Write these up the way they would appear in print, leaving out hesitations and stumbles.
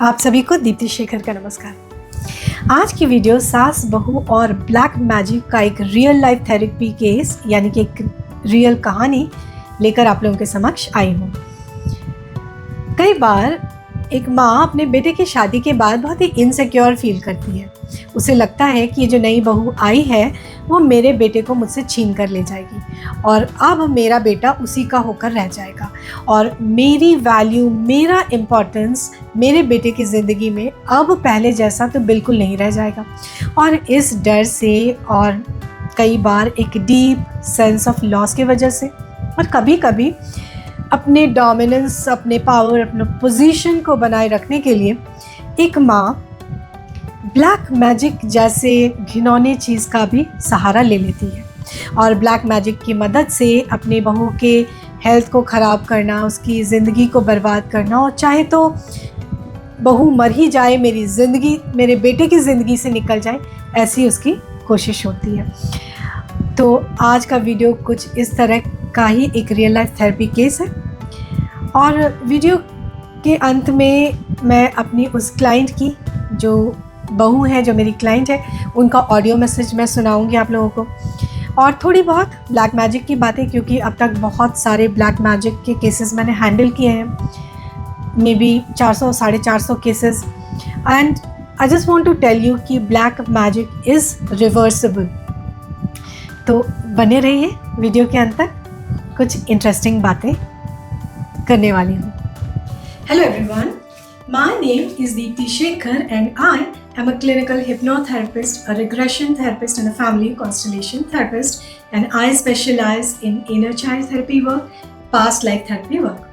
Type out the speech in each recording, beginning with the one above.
आप सभी को दीप्ति शेखर का नमस्कार। आज की वीडियो सास बहू और ब्लैक मैजिक का एक रियल लाइफ थेरेपी केस यानी कि एक रियल कहानी लेकर आप लोगों के समक्ष आई हूँ। कई बार एक माँ अपने बेटे की शादी के बाद बहुत ही इनसिक्योर फील करती है। उसे लगता है कि ये जो नई बहू आई है वो मेरे बेटे को मुझसे छीन कर ले जाएगी और अब मेरा बेटा उसी का होकर रह जाएगा और मेरी वैल्यू, मेरा इम्पोर्टेंस मेरे बेटे की ज़िंदगी में अब पहले जैसा तो बिल्कुल नहीं रह जाएगा। और इस डर से और कई बार एक डीप सेंस ऑफ लॉस की वजह से और कभी कभी अपने डोमिनेंस, अपने पावर, अपने पोजीशन को बनाए रखने के लिए एक माँ ब्लैक मैजिक जैसे घिनौने चीज़ का भी सहारा ले लेती है और ब्लैक मैजिक की मदद से अपने बहू के हेल्थ को ख़राब करना, उसकी ज़िंदगी को बर्बाद करना और चाहे तो बहू मर ही जाए, मेरी ज़िंदगी मेरे बेटे की ज़िंदगी से निकल जाए, ऐसी उसकी कोशिश होती है। तो आज का वीडियो कुछ इस तरह का ही एक रियल लाइफ थेरेपी केस है और वीडियो के अंत में मैं अपनी उस क्लाइंट की, जो बहू है, जो मेरी क्लाइंट है, उनका ऑडियो मैसेज मैं सुनाऊंगी आप लोगों को और थोड़ी बहुत ब्लैक मैजिक की बातें, क्योंकि अब तक बहुत सारे ब्लैक मैजिक के केसेस मैंने हैंडल किए हैं, maybe 400-450 cases. And I just want to tell you कि ब्लैक मैजिक इज़ रिवर्सिबल। तो बने रहिए वीडियो के अंत तक, कुछ इंटरेस्टिंग बातें करने वाली हूँ। Hello everyone, my name is Deepti Shekhar and I am a clinical hypnotherapist, a regression therapist and a family constellation therapist, and I specialize in inner child therapy work, past life therapy work.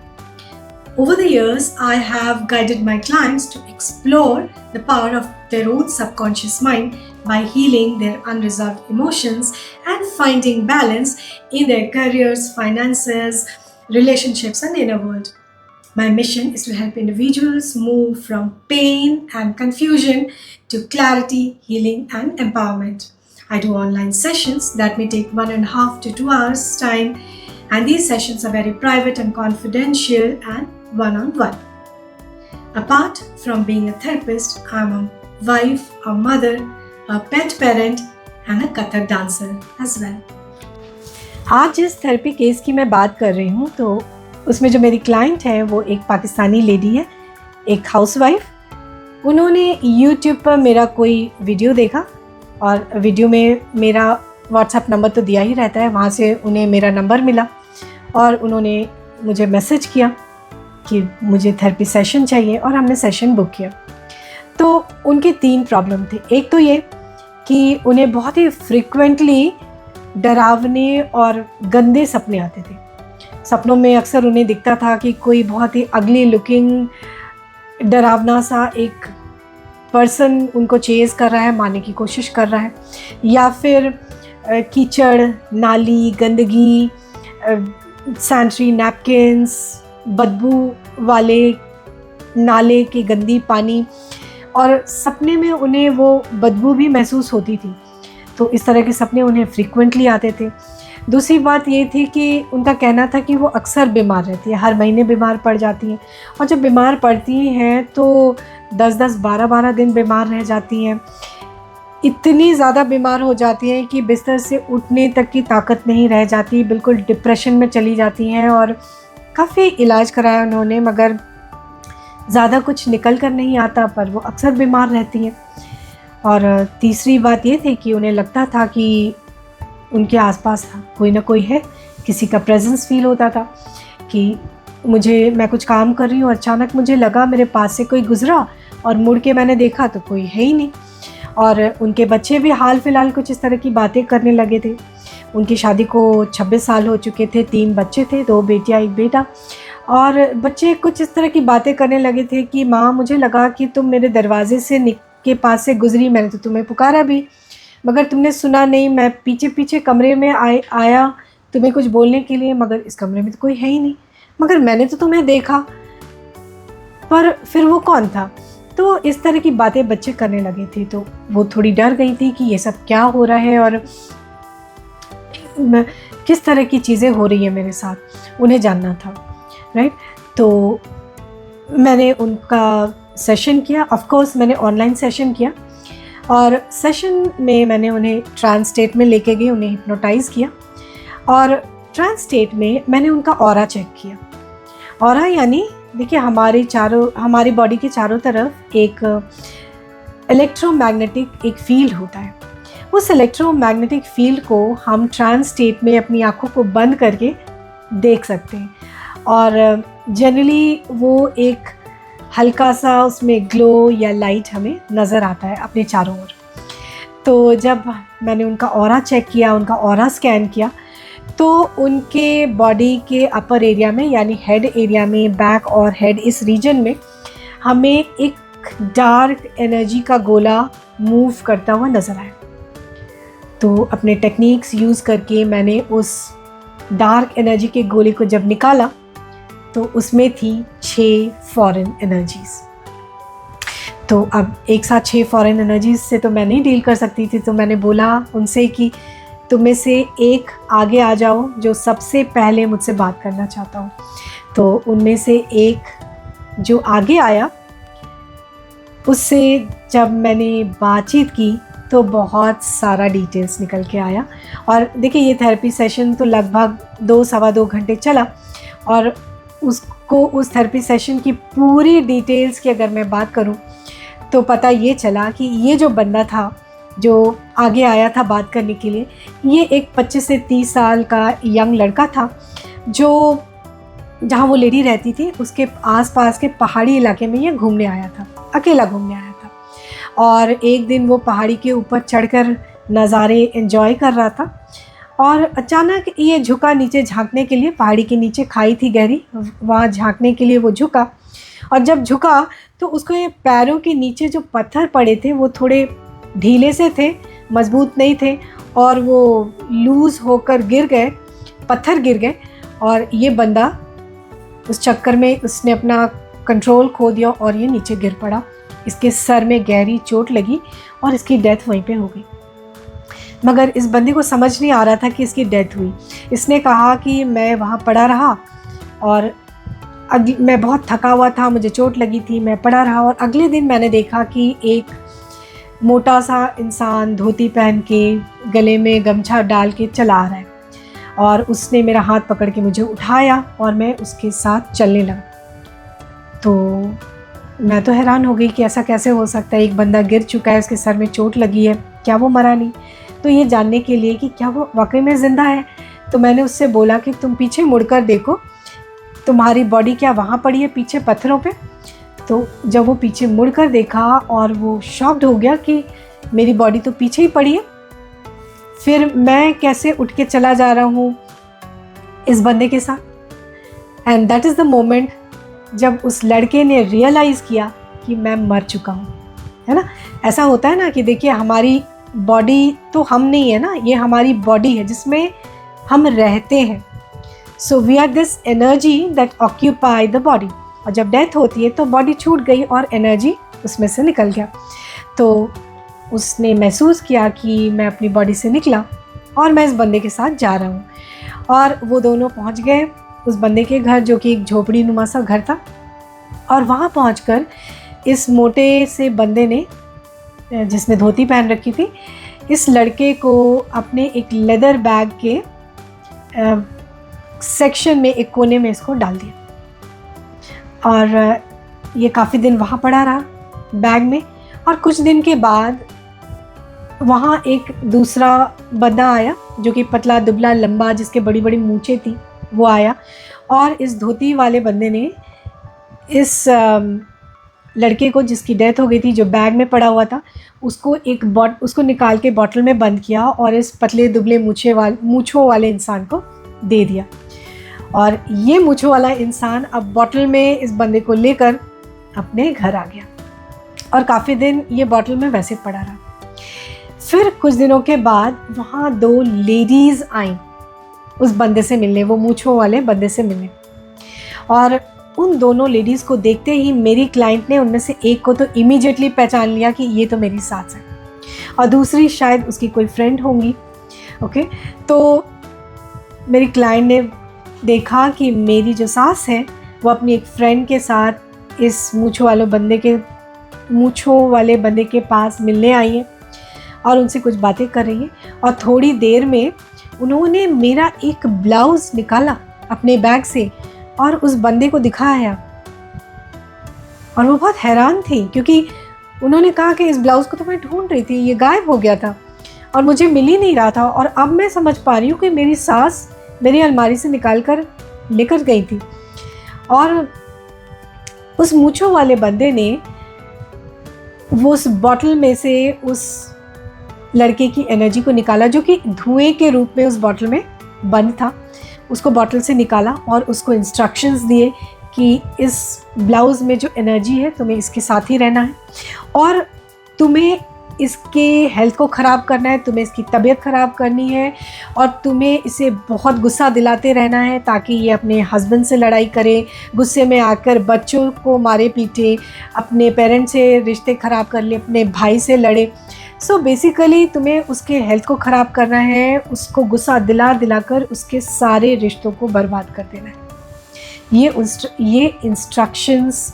Over the years, I have guided my clients to explore the power of their own subconscious mind by healing their unresolved emotions and finding balance in their careers, finances, relationships, and inner world. My mission is to help individuals move from pain and confusion to clarity, healing, and empowerment. I do online sessions that may take 1.5 to 2 hours time, and these sessions are very private and confidential and one-on-one. Apart from being a therapist, I'm a wife, a mother, a pet parent, and a Kathak dancer as well. आज जिस therapy case की मैं बात कर रही हूँ तो उसमें जो मेरी क्लाइंट है वो एक पाकिस्तानी लेडी है, एक हाउसवाइफ। उन्होंने YouTube पर मेरा कोई वीडियो देखा और वीडियो में मेरा व्हाट्सएप नंबर तो दिया ही रहता है, वहाँ से उन्हें मेरा नंबर मिला और उन्होंने मुझे मैसेज किया कि मुझे थेरेपी सेशन चाहिए और हमने सेशन बुक किया। तो उनके 3 प्रॉब्लम थे। एक तो ये कि उन्हें बहुत ही फ्रिक्वेंटली डरावने और गंदे सपने आते थे। सपनों में अक्सर उन्हें दिखता था कि कोई बहुत ही अगली लुकिंग, डरावना सा एक पर्सन उनको चेज़ कर रहा है, मारने की कोशिश कर रहा है, या फिर कीचड़, नाली, गंदगी, सैनिटरी नैपकिन्स, बदबू वाले नाले की गंदी पानी, और सपने में उन्हें वो बदबू भी महसूस होती थी। तो इस तरह के सपने उन्हें फ्रीक्वेंटली आते थे। दूसरी बात ये थी कि उनका कहना था कि वो अक्सर बीमार रहती है, हर महीने बीमार पड़ जाती हैं और जब बीमार पड़ती हैं तो 10-10, 12-12 दिन बीमार रह जाती हैं। इतनी ज़्यादा बीमार हो जाती हैं कि बिस्तर से उठने तक की ताकत नहीं रह जाती, बिल्कुल डिप्रेशन में चली जाती हैं और काफ़ी इलाज कराया उन्होंने, मगर ज़्यादा कुछ निकल कर नहीं आता, पर वो अक्सर बीमार रहती हैं। और तीसरी बात ये थी कि उन्हें लगता था कि उनके आसपास कोई ना कोई है, किसी का प्रेजेंस फील होता था कि मैं कुछ काम कर रही हूँ, अचानक मुझे लगा मेरे पास से कोई गुजरा और मुड़ के मैंने देखा तो कोई है ही नहीं। और उनके बच्चे भी हाल फिलहाल कुछ इस तरह की बातें करने लगे थे। उनकी शादी को 26 साल हो चुके थे, 3 बच्चे थे, 2 बेटियाँ 1 बेटा, और बच्चे कुछ इस तरह की बातें करने लगे थे कि माँ, मुझे लगा कि तुम मेरे दरवाजे से के पास से गुजरी, मैंने तो तुम्हें पुकारा भी मगर तुमने सुना नहीं, मैं पीछे पीछे कमरे में आया तुम्हें कुछ बोलने के लिए, मगर इस कमरे में तो कोई है ही नहीं, मगर मैंने तो तुम्हें देखा, पर फिर वो कौन था। तो इस तरह की बातें बच्चे करने लगे थे। तो वो थोड़ी डर गई थी कि ये सब क्या हो रहा है और किस तरह की चीज़ें हो रही है मेरे साथ, उन्हें जानना था, राइट। तो मैंने उनका सेशन किया। ऑफ कोर्स मैंने ऑनलाइन सेशन किया, और सेशन में मैंने उन्हें ट्रांस स्टेट में लेके गई, उन्हें हिप्नोटाइज़ किया। और ट्रांस स्टेट में मैंने उनका ऑरा चेक किया। ऑरा यानी देखिए, हमारी बॉडी के चारों तरफ एक इलेक्ट्रोमैग्नेटिक एक फील्ड होता है। उस इलेक्ट्रोमैग्नेटिक फील्ड को हम ट्रांस स्टेट में अपनी आँखों को बंद करके देख सकते हैं, और जनरली वो एक हल्का सा उसमें ग्लो या लाइट हमें नज़र आता है अपने चारों ओर। तो जब मैंने उनका ऑरा चेक किया, उनका ऑरा स्कैन किया, तो उनके बॉडी के अपर एरिया में यानी हेड एरिया में, बैक और हेड इस रीजन में हमें एक डार्क एनर्जी का गोला मूव करता हुआ नज़र आया। तो अपने टेक्निक्स यूज़ करके मैंने उस डार्क एनर्जी के गोले को जब निकाला, तो उसमें थी 6 फॉरेन एनर्जीज़। तो अब एक साथ 6 फॉरेन एनर्जीज़ से तो मैं नहीं डील कर सकती थी, तो मैंने बोला उनसे कि तुम में से एक आगे आ जाओ जो सबसे पहले मुझसे बात करना चाहता हूँ। तो उनमें से एक जो आगे आया, उससे जब मैंने बातचीत की तो बहुत सारा डिटेल्स निकल के आया। और देखिए, ये थेरेपी सेशन तो लगभग 2-2.25 घंटे चला, और उसको उस थेरेपी सेशन की पूरी डिटेल्स की अगर मैं बात करूं, तो पता ये चला कि ये जो बंदा था जो आगे आया था बात करने के लिए, ये एक 25 से 30 साल का यंग लड़का था, जो जहाँ वो लेडी रहती थी उसके आसपास के पहाड़ी इलाके में ये घूमने आया था, अकेला घूमने आया था। और एक दिन वो पहाड़ी के ऊपर चढ़कर नज़ारे एंजॉय कर रहा था, और अचानक ये झुका नीचे झांकने के लिए। पहाड़ी के नीचे खाई थी गहरी, वहाँ झांकने के लिए वो झुका, और जब झुका तो उसको ये पैरों के नीचे जो पत्थर पड़े थे वो थोड़े ढीले से थे, मजबूत नहीं थे, और वो लूज़ होकर गिर गए, पत्थर गिर गए। और ये बंदा उस चक्कर में उसने अपना कंट्रोल खो दिया और ये नीचे गिर पड़ा। इसके सर में गहरी चोट लगी और इसकी डेथ वहीं पे हो गई। मगर इस बंदे को समझ नहीं आ रहा था कि इसकी डेथ हुई। इसने कहा कि मैं वहाँ पड़ा रहा, और मैं बहुत थका हुआ था, मुझे चोट लगी थी, मैं पड़ा रहा। और अगले दिन मैंने देखा कि एक मोटा सा इंसान धोती पहन के, गले में गमछा डाल के चला आ रहा है, और उसने मेरा हाथ पकड़ के मुझे उठाया और मैं उसके साथ चलने लगा। तो मैं तो हैरान हो गई कि ऐसा कैसे हो सकता है, एक बंदा गिर चुका है, उसके सर में चोट लगी है, क्या वो मरा नहीं? तो ये जानने के लिए कि क्या वो वाकई में ज़िंदा है, तो मैंने उससे बोला कि तुम पीछे मुड़कर देखो, तुम्हारी बॉडी क्या वहाँ पड़ी है पीछे पत्थरों पे? तो जब वो पीछे मुड़कर देखा और वो शॉक्ड हो गया कि मेरी बॉडी तो पीछे ही पड़ी है, फिर मैं कैसे उठ के चला जा रहा हूँ इस बंदे के साथ। And that is the moment जब उस लड़के ने रियलाइज़ किया कि मैं मर चुका हूँ, है ना। ऐसा होता है ना कि देखिए, हमारी बॉडी तो हम नहीं है ना, ये हमारी बॉडी है जिसमें हम रहते हैं। So we are this energy that occupy the body. और जब डेथ होती है तो बॉडी छूट गई और एनर्जी उसमें से निकल गया। तो उसने महसूस किया कि मैं अपनी बॉडी से निकला और मैं इस बंदे के साथ जा रहा हूँ। और वो दोनों पहुँच गए उस बंदे के घर, जो कि एक झोपड़ी नुमा सा घर था। और वहाँ पहुँचकर इस मोटे से बंदे ने, जिसने धोती पहन रखी थी, इस लड़के को अपने एक लेदर बैग के सेक्शन में एक कोने में इसको डाल दिया। और ये काफ़ी दिन वहाँ पड़ा रहा बैग में। और कुछ दिन के बाद वहाँ एक दूसरा बंदा आया, जो कि पतला दुबला लंबा, जिसके बड़ी बड़ी मूंछें थी, वो आया। और इस धोती वाले बंदे ने इस लड़के को, जिसकी डेथ हो गई थी, जो बैग में पड़ा हुआ था, उसको निकाल के बॉटल में बंद किया और इस पतले दुबले मूँछों वाले इंसान को दे दिया। और ये मूँछों वाला इंसान अब बॉटल में इस बंदे को लेकर अपने घर आ गया और काफ़ी दिन ये बॉटल में वैसे पड़ा रहा। फिर कुछ दिनों के बाद वहाँ 2 लेडीज़ आईं उस बंदे से मिलने, वो मूँछों वाले बंदे से मिलने। और उन दोनों लेडीज़ को देखते ही मेरी क्लाइंट ने उनमें से एक को तो इमीडिएटली पहचान लिया कि ये तो मेरी सास है, और दूसरी शायद उसकी कोई फ्रेंड होंगी। ओके, तो मेरी क्लाइंट ने देखा कि मेरी जो सास है वो अपनी एक फ्रेंड के साथ इस मूंछों वाले बंदे के पास मिलने आई है और उनसे कुछ बातें कर रही है। और थोड़ी देर में उन्होंने मेरा एक ब्लाउज़ निकाला अपने बैग से और उस बंदे को दिखाया। और वो बहुत हैरान थी क्योंकि उन्होंने कहा कि इस ब्लाउज़ को तो मैं ढूंढ रही थी, ये गायब हो गया था और मुझे मिल ही नहीं रहा था। और अब मैं समझ पा रही हूँ कि मेरी सास मेरी अलमारी से निकाल कर लेकर गई थी। और उस मूंछों वाले बंदे ने वो उस बॉटल में से उस लड़के की एनर्जी को निकाला, जो कि धुएं के रूप में उस बॉटल में बंद था। उसको बॉटल से निकाला और उसको इंस्ट्रक्शंस दिए कि इस ब्लाउज़ में जो एनर्जी है तुम्हें इसके साथ ही रहना है और तुम्हें इसके हेल्थ को ख़राब करना है, तुम्हें इसकी तबीयत ख़राब करनी है और तुम्हें इसे बहुत गुस्सा दिलाते रहना है ताकि ये अपने हस्बैंड से लड़ाई करे, गुस्से में आकर बच्चों को मारे पीटे, अपने पेरेंट्स से रिश्ते ख़राब कर ले, अपने भाई से लड़े। सो बेसिकली तुम्हें उसके हेल्थ को ख़राब करना है, उसको गुस्सा दिलाकर उसके सारे रिश्तों को बर्बाद कर देना है। ये इंस्ट्रक्शंस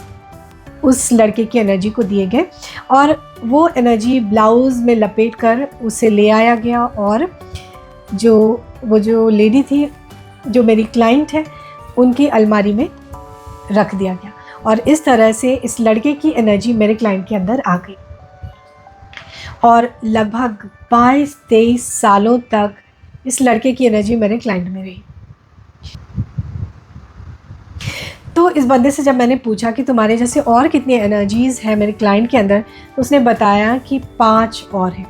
उस लड़के की एनर्जी को दिए गए और वो एनर्जी ब्लाउज़ में लपेट कर उसे ले आया गया और जो लेडी थी, जो मेरी क्लाइंट है, उनकी अलमारी में रख दिया गया। और इस तरह से इस लड़के की एनर्जी मेरे क्लाइंट के अंदर आ गई और लगभग 22-23 सालों तक इस लड़के की एनर्जी मेरे क्लाइंट में रही। तो इस बंदे से जब मैंने पूछा कि तुम्हारे जैसे और कितनी एनर्जीज़ हैं मेरे क्लाइंट के अंदर, तो उसने बताया कि 5 और हैं।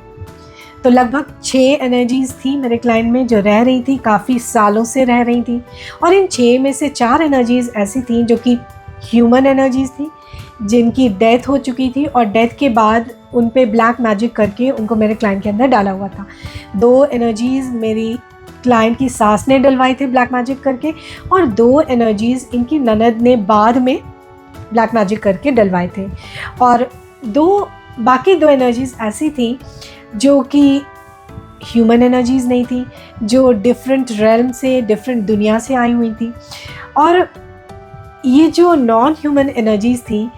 तो लगभग 6 एनर्जीज़ थी मेरे क्लाइंट में जो रह रही थी, काफ़ी सालों से रह रही थी। और इन 6 में से 4 एनर्जीज़ ऐसी थी जो कि ह्यूमन एनर्जीज़ थी, जिनकी डेथ हो चुकी थी और डेथ के बाद उन पे ब्लैक मैजिक करके उनको मेरे क्लाइंट के अंदर डाला हुआ था। 2 एनर्जीज़ मेरी क्लाइंट की सास ने डलवाई थे ब्लैक मैजिक करके और 2 एनर्जीज़ इनकी ननद ने बाद में ब्लैक मैजिक करके डलवाए थे। और बाकी 2 एनर्जीज़ ऐसी थी जो कि ह्यूमन एनर्जीज़ नहीं थी, जो डिफरेंट रेल्म से, डिफरेंट दुनिया से आई हुई थी। और ये जो नॉन ह्यूमन एनर्जीज़ थी,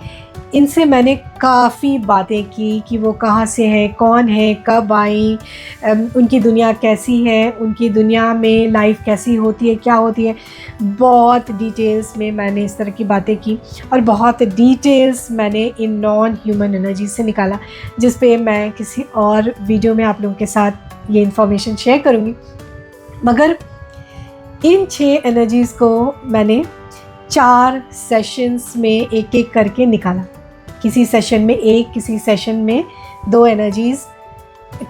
इनसे मैंने काफ़ी बातें की कि वो कहाँ से हैं, कौन है, कब आई, उनकी दुनिया कैसी है, उनकी दुनिया में लाइफ कैसी होती है, क्या होती है। बहुत डिटेल्स में मैंने इस तरह की बातें की और बहुत डिटेल्स मैंने इन नॉन ह्यूमन एनर्जी से निकाला, जिस पे मैं किसी और वीडियो में आप लोगों के साथ ये इन्फॉर्मेशन शेयर करूँगी। मगर इन 6 एनर्जीज़ को मैंने 4 सेशंस में एक करके निकाला। किसी सेशन में 1, किसी सेशन में 2 एनर्जीज़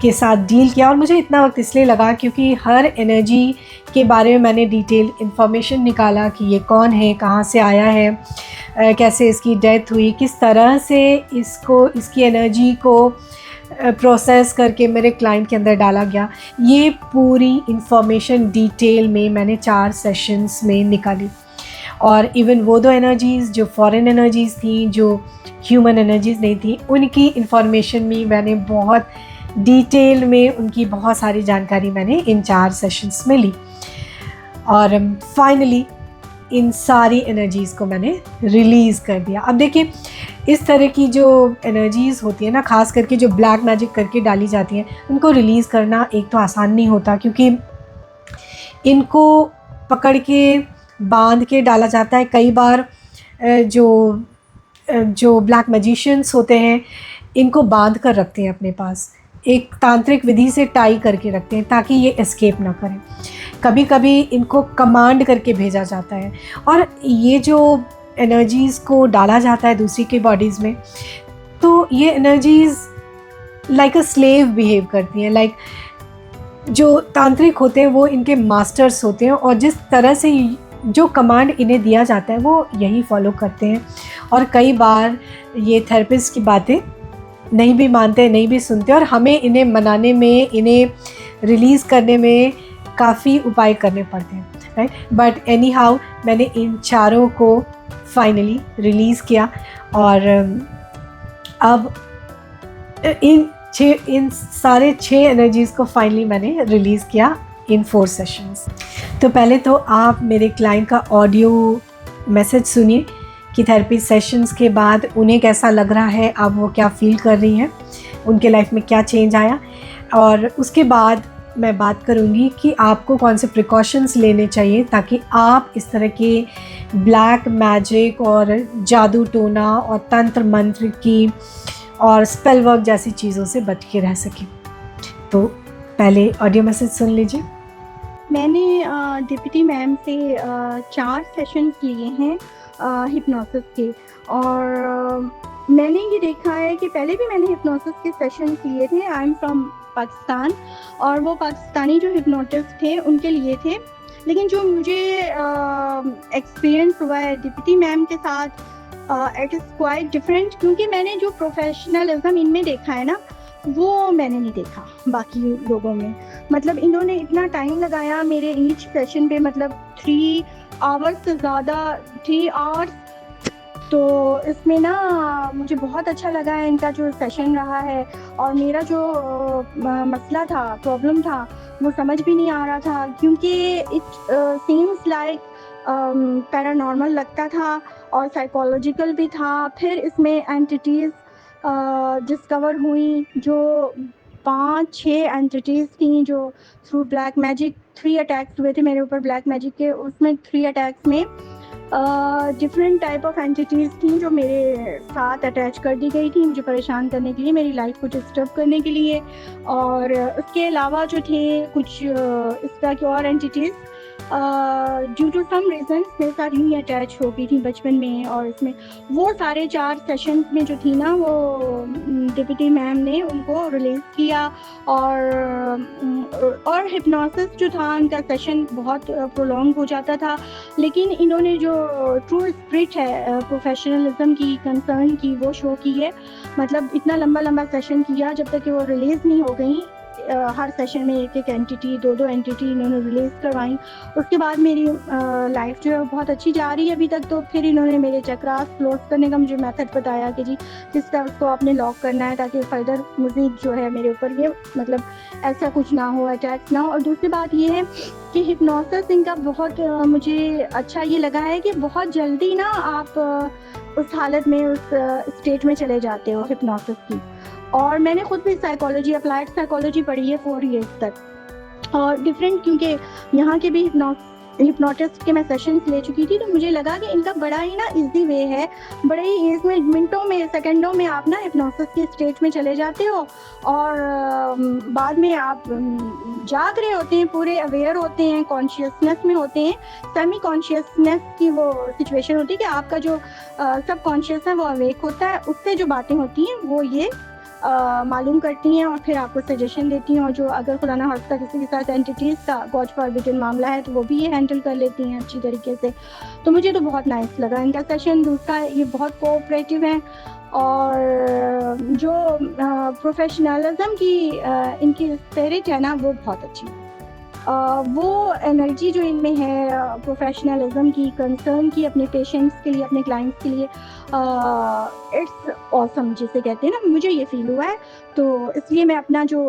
के साथ डील किया। और मुझे इतना वक्त इसलिए लगा क्योंकि हर एनर्जी के बारे में मैंने डिटेल इन्फॉर्मेशन निकाला कि ये कौन है, कहाँ से आया है, कैसे इसकी डेथ हुई, किस तरह से इसकी एनर्जी को प्रोसेस करके मेरे क्लाइंट के अंदर डाला गया। ये पूरी इन्फॉर्मेशन डिटेल में मैंने 4 सेशंस में निकाली। और इवन वो 2 एनर्जीज़ जो फॉरेन एनर्जीज़ थी, जो ह्यूमन एनर्जीज़ नहीं थी, उनकी इन्फॉर्मेशन भी मैंने बहुत डिटेल में, उनकी बहुत सारी जानकारी मैंने इन 4 सेशंस में ली। और फाइनली इन सारी एनर्जीज़ को मैंने रिलीज़ कर दिया। अब देखिए, इस तरह की जो एनर्जीज़ होती है ना, ख़ास करके जो ब्लैक मैजिक करके डाली जाती हैं, उनको रिलीज़ करना एक तो आसान नहीं होता, क्योंकि इनको पकड़ के बांध के डाला जाता है। कई बार जो ब्लैक मैजिशियंस होते हैं, इनको बांध कर रखते हैं अपने पास, एक तांत्रिक विधि से टाई करके रखते हैं ताकि ये एस्केप ना करें। कभी कभी इनको कमांड करके भेजा जाता है। और ये जो एनर्जीज़ को डाला जाता है दूसरी के बॉडीज़ में, तो ये energies like a slave behave करती हैं। लाइक जो तांत्रिक होते हैं वो इनके मास्टर्स होते हैं और जिस तरह से जो कमांड इन्हें दिया जाता है वो यही फॉलो करते हैं। और कई बार ये थेरेपिस्ट की बातें नहीं भी मानते, नहीं भी सुनते, और हमें इन्हें मनाने में, इन्हें रिलीज़ करने में काफ़ी उपाय करने पड़ते हैं, राइट। बट एनी हाउ मैंने इन 4 को फाइनली रिलीज़ किया और अब इन सारे 6 एनर्जीज़ को फाइनली मैंने रिलीज़ किया इन 4 सेशंस। तो पहले तो आप मेरे क्लाइंट का ऑडियो मैसेज सुनिए कि थेरेपी सेशंस के बाद उन्हें कैसा लग रहा है, अब वो क्या फ़ील कर रही हैं, उनके लाइफ में क्या चेंज आया। और उसके बाद मैं बात करूँगी कि आपको कौन से प्रिकॉशंस लेने चाहिए ताकि आप इस तरह के ब्लैक मैजिक और जादू टोना और तंत्र मंत्र की और स्पेल वर्क जैसी चीज़ों से बच के रह सकें। तो पहले ऑडियो मैसेज सुन लीजिए। मैंने डिप्टी मैम से 4 सेशंस लिए हैं हिप्नोसिस के, और मैंने ये देखा है कि पहले भी मैंने हिप्नोसिस के सेशंस लिए थे। आई एम फ्रॉम पाकिस्तान, और वो पाकिस्तानी जो हिप्नोटिस्ट थे उनके लिए थे। लेकिन जो मुझे एक्सपीरियंस हुआ है डिप्टी मैम के साथ, इट इज़ क्वाइट डिफरेंट, क्योंकि मैंने जो प्रोफेशनलिज्म इनमें देखा है ना, वो मैंने नहीं देखा बाकी लोगों में। मतलब इन्होंने इतना टाइम लगाया मेरे ईच सेशन पे, मतलब 3 आवर्स से ज़्यादा, 3 आवर्स। तो इसमें ना मुझे बहुत अच्छा लगा है इनका जो सेशन रहा है। और मेरा जो मसला था, प्रॉब्लम था, वो समझ भी नहीं आ रहा था, क्योंकि इट सीम्स लाइक पैरानॉर्मल लगता था और साइकोलॉजिकल भी था। फिर इसमें एंटिटीज़ डिस्कवर हुई, जो 5-6 एंटिटीज़ थी जो थ्रू ब्लैक मैजिक 3 अटैक्स हुए थे मेरे ऊपर ब्लैक मैजिक के। उसमें 3 अटैक्स में डिफरेंट टाइप ऑफ एंटिटीज़ थी जो मेरे साथ अटैच कर दी गई थी, मुझे परेशान करने के लिए, मेरी लाइफ को डिस्टर्ब करने के लिए। और उसके अलावा जो थे कुछ इस तरह की और entities due to some reason मेरे साथ यूँ अटैच हो गई थी बचपन में। और इसमें वो सारे 4 सेशंस में जो थी ना, वो डिप्टी मैम ने उनको रिलीज़ किया। और हिप्नोसिस जो था उनका सेशन बहुत प्रोलॉन्ग हो जाता था। लेकिन इन्होंने जो ट्रू स्पिरिट है प्रोफेशनलिज्म की, कंसर्न की, वो शो की है। मतलब इतना लंबा लंबा सेशन किया जब तक कि वो रिलीज़ नहीं हो गई। हर सेशन में एक एंटिटी, 2 एंटिटी इन्होंने रिलीज़ करवाई। उसके बाद मेरी लाइफ जो है बहुत अच्छी जा रही है अभी तक। तो फिर इन्होंने मेरे चक्रास क्लोज करने का मुझे मेथड बताया कि जी किस तरह उसको आपने लॉक करना है ताकि फर्दर मज़ीद जो है मेरे ऊपर ये मतलब ऐसा कुछ ना हो, अटैक्स ना हो। और दूसरी बात ये है कि हिप्नोसिस इनका बहुत मुझे अच्छा ये लगा है कि बहुत जल्दी ना आप उस हालत में, उस स्टेट में चले जाते हो हिप्नोसिस की। और मैंने खुद भी साइकोलॉजी, अप्लाइड साइकोलॉजी पढ़ी है 4 ईयर्स तक। और डिफरेंट, क्योंकि यहाँ के भी हिप्नोटिस्ट के मैं सेशंस ले चुकी थी, तो मुझे लगा कि इनका बड़ा ही ना इजी वे है, बड़े ही इसमें मिनटों में, सेकंडों में आप ना हिप्नोसिस के स्टेट में चले जाते हो। और बाद में आप जाग रहे होते हैं, पूरे अवेयर होते हैं, कॉन्शियसनेस में होते हैं। सेमी कॉन्शियसनेस की वो सिचुएशन होती है कि आपका जो सब कॉन्शियस है वो अवेक होता है, उससे जो बातें होती हैं वो ये मालूम करती हैं और फिर आपको सजेशन देती हैं। और जो अगर खुदा ना खास्ता किसी के साथ एंटिटीज़ का गॉड फॉरबिडन मामला है तो वो भी ये हैंडल कर लेती हैं अच्छी तरीके से। तो मुझे तो बहुत नाइस लगा इनका सेशन। दूसरा, ये बहुत कोऑपरेटिव हैं, और जो प्रोफेशनलिज्म की इनकी स्पिरिट है ना, वो बहुत अच्छी है। वो एनर्जी जो इनमें है प्रोफेशनलिज्म की, कंसर्न की, अपने पेशेंट्स के लिए, अपने क्लाइंट्स के लिए, इट्स ऑसम जिसे कहते हैं ना, मुझे ये फील हुआ है। तो इसलिए मैं अपना जो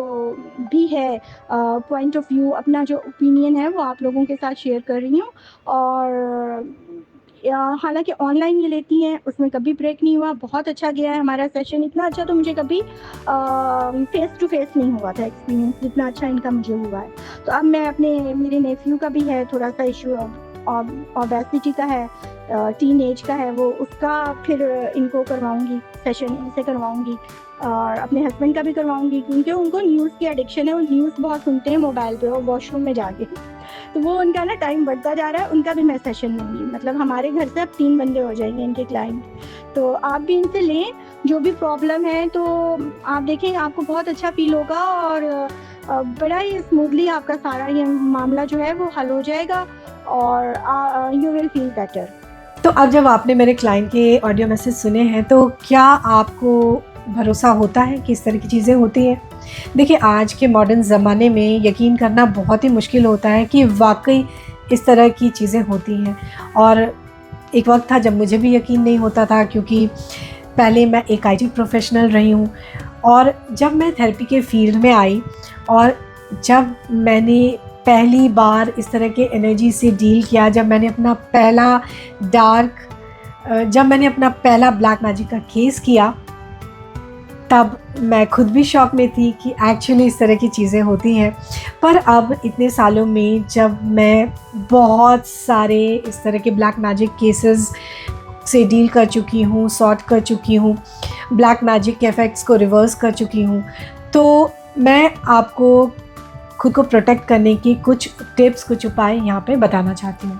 भी है पॉइंट ऑफ व्यू, अपना जो ओपिनियन है वो आप लोगों के साथ शेयर कर रही हूँ। और हालांकि ऑनलाइन ये लेती हैं, उसमें कभी ब्रेक नहीं हुआ, बहुत अच्छा गया है हमारा सेशन। इतना अच्छा तो मुझे कभी फेस टू फेस नहीं हुआ था एक्सपीरियंस, जितना अच्छा इनका मुझे हुआ है। तो अब मैं मेरे नेफ्यू का भी है थोड़ा सा इशू, ओबेसिटी का है, टीन एज का है, वो उसका फिर इनको करवाऊंगी सेशन, इनसे करवाऊंगी। और अपने हस्बैंड का भी करवाऊंगी, क्योंकि उनको न्यूज़ की एडिक्शन है, वो न्यूज़ बहुत सुनते हैं मोबाइल पे और वॉशरूम में जाके। तो वो उनका ना टाइम बढ़ता जा रहा है, उनका भी मैं सेशन लूँगी। मतलब हमारे घर से अब 3 बंदे हो जाएंगे इनके क्लाइंट। तो आप भी इनसे लें जो भी प्रॉब्लम है, तो आप देखें आपको बहुत अच्छा फील होगा और बड़ा ही स्मूथली आपका सारा ये मामला जो है वो हल हो जाएगा और यू विल फील बेटर। तो अब जब आपने मेरे क्लाइंट के ऑडियो मैसेज सुने हैं तो क्या आपको भरोसा होता है कि इस तरह की चीज़ें होती हैं? देखिए, आज के मॉडर्न ज़माने में यकीन करना बहुत ही मुश्किल होता है कि वाकई इस तरह की चीज़ें होती हैं। और एक वक्त था जब मुझे भी यकीन नहीं होता था, क्योंकि पहले मैं एक आईटी प्रोफेशनल रही हूँ, और जब मैं थेरेपी के फील्ड में आई और जब मैंने पहली बार इस तरह के एनर्जी से डील किया, जब मैंने अपना पहला डार्क जब मैंने अपना पहला ब्लैक मैजिक का केस किया तब मैं खुद भी शॉक में थी कि एक्चुअली इस तरह की चीज़ें होती हैं। पर अब इतने सालों में जब मैं बहुत सारे इस तरह के ब्लैक मैजिक केसेस से डील कर चुकी हूँ, सॉर्ट कर चुकी हूँ, ब्लैक मैजिक के इफ़ेक्ट्स को रिवर्स कर चुकी हूँ, तो मैं आपको खुद को प्रोटेक्ट करने की कुछ टिप्स, कुछ उपाय यहाँ पे बताना चाहती हूँ।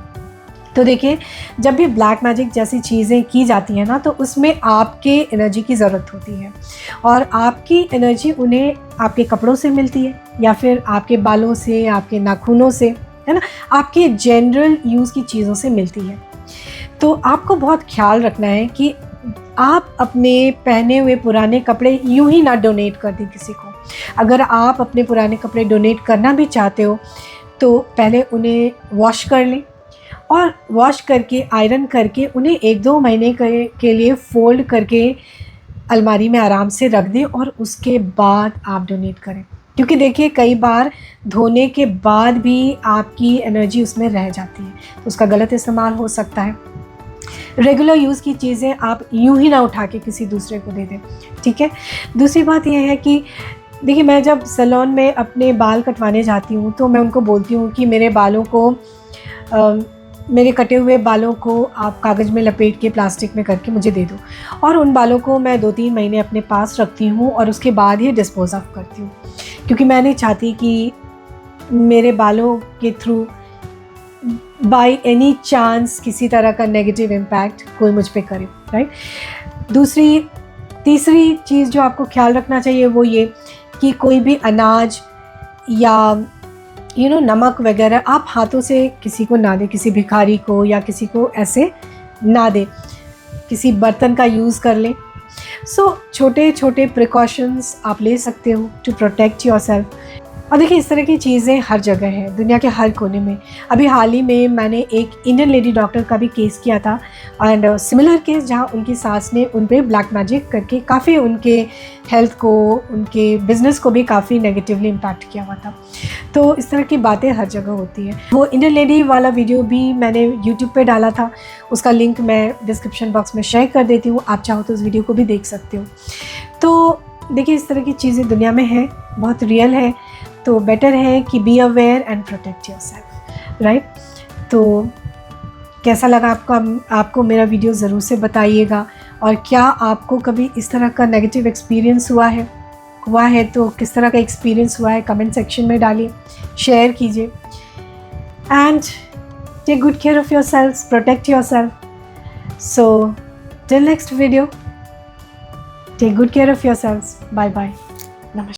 तो देखिए, जब भी ब्लैक मैजिक जैसी चीज़ें की जाती हैं ना, तो उसमें आपके एनर्जी की ज़रूरत होती है और आपकी एनर्जी उन्हें आपके कपड़ों से मिलती है या फिर आपके बालों से, आपके नाखूनों से, है ना, आपके जनरल यूज़ की चीज़ों से मिलती है। तो आपको बहुत ख्याल रखना है कि आप अपने पहने हुए पुराने कपड़े यूं ही ना डोनेट कर दें किसी को। अगर आप अपने पुराने कपड़े डोनेट करना भी चाहते हो तो पहले उन्हें वॉश कर लें और वॉश करके आयरन करके उन्हें 1-2 महीने के लिए फ़ोल्ड करके अलमारी में आराम से रख दें और उसके बाद आप डोनेट करें। क्योंकि देखिए, कई बार धोने के बाद भी आपकी एनर्जी उसमें रह जाती है, तो उसका गलत इस्तेमाल हो सकता है। रेगुलर यूज़ की चीज़ें आप यूं ही ना उठा के किसी दूसरे को दे दें, ठीक है। दूसरी बात यह है कि देखिए, मैं जब सैलून में अपने बाल कटवाने जाती हूँ तो मैं उनको बोलती हूँ कि मेरे बालों को मेरे कटे हुए बालों को आप कागज़ में लपेट के प्लास्टिक में करके मुझे दे दो, और उन बालों को मैं 2-3 महीने अपने पास रखती हूँ और उसके बाद ही डिस्पोज़ ऑफ करती हूँ, क्योंकि मैं नहीं चाहती कि मेरे बालों के थ्रू बाय एनी चांस किसी तरह का नेगेटिव इम्पैक्ट कोई मुझ पे करे, राइट। तीसरी चीज़ जो आपको ख्याल रखना चाहिए वो ये कि कोई भी अनाज या नमक वगैरह आप हाथों से किसी को ना दें, किसी भिखारी को या किसी को ऐसे ना दें, किसी बर्तन का यूज़ कर लें। सो छोटे छोटे प्रिकॉशंस आप ले सकते हो टू प्रोटेक्ट योरसेल्फ। और देखिए, इस तरह की चीज़ें हर जगह हैं, दुनिया के हर कोने में। अभी हाल ही में मैंने एक इंडियन लेडी डॉक्टर का भी केस किया था एंड सिमिलर केस, जहाँ उनकी सास ने उन पे ब्लैक मैजिक करके काफ़ी उनके हेल्थ को, उनके बिज़नेस को भी काफ़ी नेगेटिवली इम्पैक्ट किया हुआ था। तो इस तरह की बातें हर जगह होती हैं। वो इंडियन लेडी वाला वीडियो भी मैंने यूट्यूब पे डाला था, उसका लिंक मैं डिस्क्रिप्शन बॉक्स में शेयर कर देती हूँ, आप चाहो तो उस वीडियो को भी देख सकते हो। तो देखिए, इस तरह की चीज़ें दुनिया में हैं, बहुत रियल है, तो बेटर है कि be aware and protect yourself, right. तो कैसा लगा आपको मेरा वीडियो ज़रूर से बताइएगा, और क्या आपको कभी इस तरह का नेगेटिव एक्सपीरियंस हुआ है तो किस तरह का एक्सपीरियंस हुआ है कमेंट सेक्शन में डालिए, शेयर कीजिए। And take good care of yourselves, protect yourself. So till next video, take good care of yourselves, bye bye.